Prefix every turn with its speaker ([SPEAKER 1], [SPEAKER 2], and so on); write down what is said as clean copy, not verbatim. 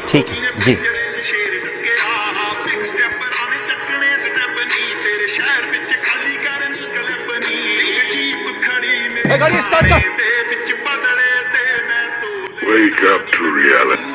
[SPEAKER 1] ਠੀਕ ਜੀ।
[SPEAKER 2] गाड़ी स्टार्ट कर।
[SPEAKER 3] Wake up to reality.